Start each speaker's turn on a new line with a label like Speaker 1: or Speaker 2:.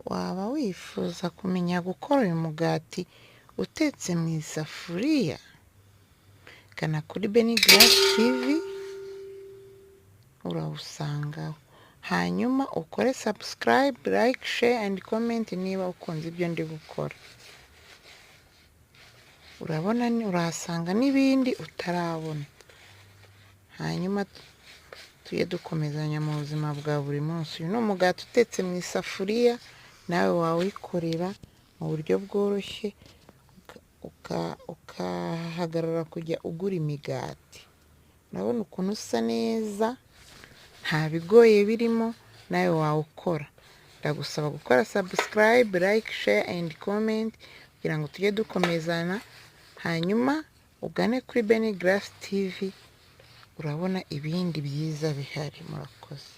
Speaker 1: Waba wifuza kumenya gukora uyu mugati utetse mu isafuriya? Gana kuri Beniglas TV urawusangaho. Hanyuma ukore subscribe, like, share and comment niba ukunze ibyo ndi gukora. Urabona urahasanga n'ibindi utarabona. Hanyuma tujye dukomezanya mu buzima bwa buri munsi. Uyu ni umugati utetse mu isafuriya, nawe wawikorera mu buryo bworoshye, ukahagarara kujya ugura imigati. Urabona ukuntu usa neza, nta bigoye birimo, nawe wawukora. Ndagusaba gukora subscribe, like, share and comment kugira ngo tujye dukomezana. Hanyuma ugane kuri Beniglas TV, urabona ibindi byiza bihari. Murakoze.